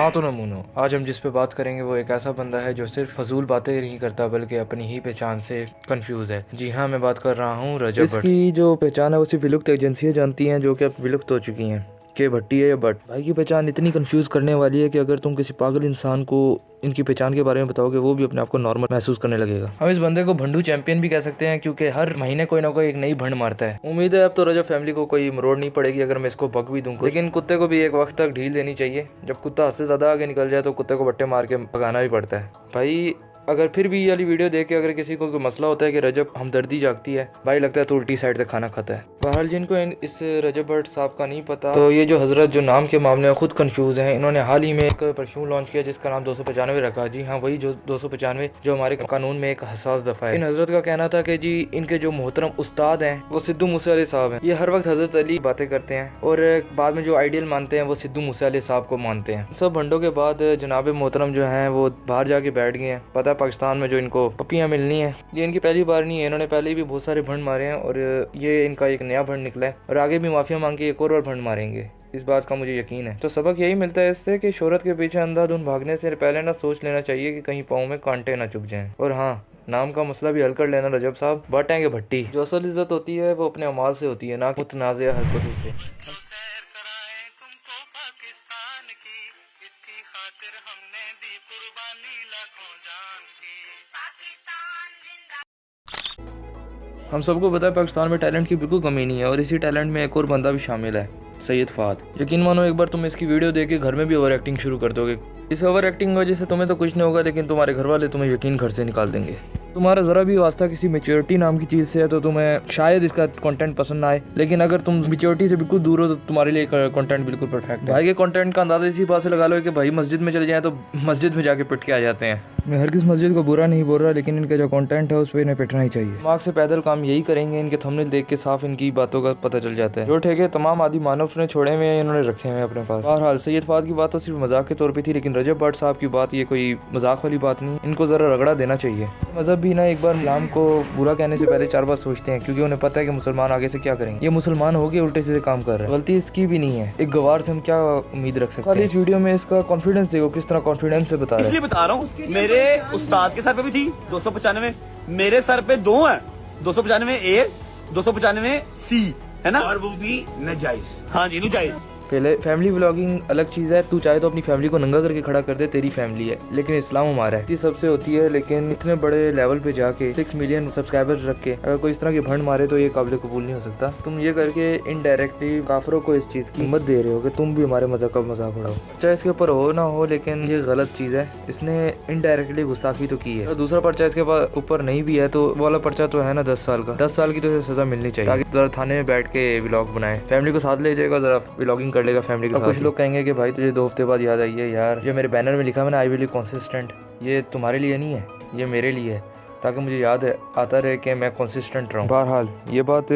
हाँ तो नमूनो, आज हम जिस पे बात करेंगे वो एक ऐसा बंदा है जो सिर्फ फजूल बातें नहीं करता बल्कि अपनी ही पहचान से कंफ्यूज है। जी हाँ, मैं बात कर रहा हूँ रजब भट्ट। इसकी जो पहचान है वो सिर्फ विलुप्त एजेंसियाँ जानती हैं जो कि अब विलुप्त हो चुकी हैं। के भट्टी है या भट्ट। भाई की पहचान इतनी कंफ्यूज करने वाली है कि अगर तुम किसी पागल इंसान को इनकी पहचान के बारे में बताओगे वो भी अपने आप को नॉर्मल महसूस करने लगेगा। हम इस बंदे को भंडू चैंपियन भी कह सकते हैं क्योंकि हर महीने कोई ना कोई एक नई भंड मारता है। उम्मीद है अब तो रजब फैमिली को कोई मरोड़ नहीं पड़ेगी अगर मैं इसको भग भी दूँ। लेकिन कुत्ते को भी एक वक्त तक ढील देनी चाहिए। जब कुत्ता हद से ज्यादा आगे निकल जाए तो कुत्ते को बट्टे मार के भगाना भी पड़ता है। भाई अगर फिर भी ये वाली वीडियो देख के अगर किसी को कोई मसला होता है कि रजब हमदर्दी जागती है, भाई लगता है तो उल्टी साइड से खाना खाता है। बहरहाल जिनको इस रजब भट्ट साहब का नहीं पता तो ये जो हजरत जो नाम के मामले में खुद कंफ्यूज हैं, इन्होंने हाल ही में एक परफ्यूम लॉन्च किया जिसका नाम 295 रखा। जी हाँ, वही जो 295 जो हमारे कानून में एक हसास दफ़ा है। इन हजरत का कहना था कि जी इनके जो मोहतरम उस्ताद हैं वो सिद्धू मूसेवाले साहब हैं। ये हर वक्त हजरत अली बातें करते हैं और बाद में जो आइडियल मानते हैं वो सिद्धू मूसेवाले साहब को मानते हैं। सब भंडों के बाद जनाब मोहतरम जो हैं वो बाहर जाके बैठ गए हैं। पता है पाकिस्तान में जो इनको पपियाँ मिलनी है, ये इनकी पहली बार नहीं है। इन्होंने पहले भी बहुत सारे भंड मारे हैं और ये इनका एक नया भंड निकला है और आगे भी माफिया मांग के एक और भंड मारेंगे, इस बात का मुझे यकीन है। तो सबक यही मिलता है इससे कि शोहरत के पीछे अंधाधुंध भागने से पहले ना सोच लेना चाहिए कि कहीं पाँव में कांटे ना चुभ जाएं। और हाँ, नाम का मसला भी हल कर लेना रजब साहब। बाटेंगे भट्टी। जो असल इज्जत होती है वो अपने अमाल से होती है, ना मुतनाज़िया हरकतों से। हम सबको पता है पाकिस्तान में टैलेंट की बिल्कुल कमी नहीं है और इसी टैलेंट में एक और बंदा भी शामिल है, सैयद फ़ाद। यकीन मानो एक बार तुम इसकी वीडियो देख के घर में भी ओवर एक्टिंग शुरू कर दोगे। इस ओवर एक्टिंग की वजह से तुम्हें तो कुछ नहीं होगा लेकिन तुम्हारे घर वाले तुम्हें यकीन घर से निकाल देंगे। तुम्हारा ज़रा भी वास्ता किसी मेच्योरिटी नाम की चीज़ से है तो तुम्हें शायद इसका कंटेंट पसंद ना आए, लेकिन अगर तुम मेच्योरिटी से बिल्कुल दूर हो तो तुम्हारे लिए कंटेंट बिल्कुल परफेक्ट है। भाई के कंटेंट का अंदाजा इसी बात से लगा लो कि भाई मस्जिद में चले जाएं तो मस्जिद में जाके पिट के आ जाते हैं। मैं हर किस मस्जिद को बुरा नहीं बोल रहा, लेकिन इनका जो कंटेंट है उस पर इन्हें पिटना ही चाहिए। दिमाग से पैदल काम यही करेंगे, इनके थंबनेल देख के साफ इनकी बातों का पता चल जाता है। जो ठेके तमाम आदि मानव ने छोड़े हुए हैं इन्होंने रखे हुए हैं अपने पास। बहरहाल सैयद फ़ाद की बात तो सिर्फ मजाक के तौर पे थी, लेकिन रजब भट्ट साहब की बात ये कोई मजाक वाली बात नहीं। इनको ज़रा रगड़ा देना चाहिए। मजहब भी ना एक बार इस्लाम को बुरा कहने से पहले 4 बार सोचते हैं क्योंकि उन्हें पता है कि मुसलमान आगे से क्या करेंगे। ये मुसलमान हो गए उल्टे सीधे काम कर रहे हैं, गलती इसकी भी नहीं है। एक गवार से हम क्या उम्मीद रख सकते हैं। इस वीडियो में इसका कॉन्फिडेंस देखो किस तरह कॉन्फिडेंस से बता रहा है। इसलिए बता रहा हूँ, मेरे उस्ताद के सर पे भी थी 295, मेरे सर पे 2 है, 295 ए 295 सी, है ना, और वो भी नाजायज। हाँ जी, नाजायज। पहले फैमिली व्लॉगिंग अलग चीज़ है। तू चाहे तो अपनी फैमिली को नंगा करके खड़ा कर दे, तेरी फैमिली है, लेकिन इस्लाम हमारा है। ये सबसे होती है, लेकिन इतने बड़े लेवल पे जाके 6 मिलियन सब्सक्राइबर्स रख के अगर कोई इस तरह की भंड मारे तो ये काबिल कबूल नहीं हो सकता। तुम ये करके इनडायरेक्टली काफिरों को इस चीज़ की हिम्मत दे रहे हो कि तुम भी हमारे मजाक का मजाक उड़ाओ। चाहे इसके ऊपर हो ना हो, लेकिन ये गलत चीज़ है। इसने इनडायरेक्टली गुस्ताखी तो की है। तो दूसरा पर्चा इसके ऊपर नहीं भी है तो वाला पर्चा तो है ना 10 साल का, 10 साल की तो सजा मिलनी चाहिए ताकि जरा थाने में बैठ के व्लॉग बनाए, फैमिली को साथ ले जाएगा, जरा व्लॉगिंग कर लेगा फैमिली के साथ। लोग कहेंगे कि भाई तुझे 2 हफ्ते बाद याद आई है यार, जो मेरे बैनर में लिखा है ना आई विल बी कंसिस्टेंट, ये तुम्हारे लिए नहीं है, ये मेरे लिए है, ताकि मुझे याद आता रहे कि मैं कंसिस्टेंट रहूं। बहरहाल ये बात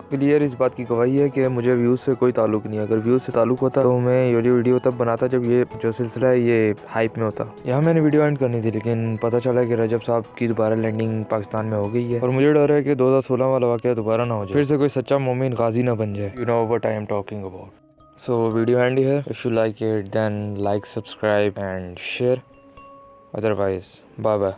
क्लियर इस बात की गवाही है कि मुझे व्यूज़ से कोई ताल्लुक नहीं है। अगर व्यूज़ से ताल्लुक होता तो मैं ये वीडियो तब बनाता जब ये जो सिलसिला है ये हाइप में होता। यहाँ मैंने वीडियो एंड करनी थी, लेकिन पता चला कि रजब साहब की दोबारा लैंडिंग पाकिस्तान में हो गई है और मुझे डर है कि 2016 वाला वाक़या दोबारा ना हो जाए, फिर से कोई सच्चा मोमिन गाजी ना बन जाए। You know what I am talking about. So video end here. If you like it then like, subscribe and share. Otherwise bye bye.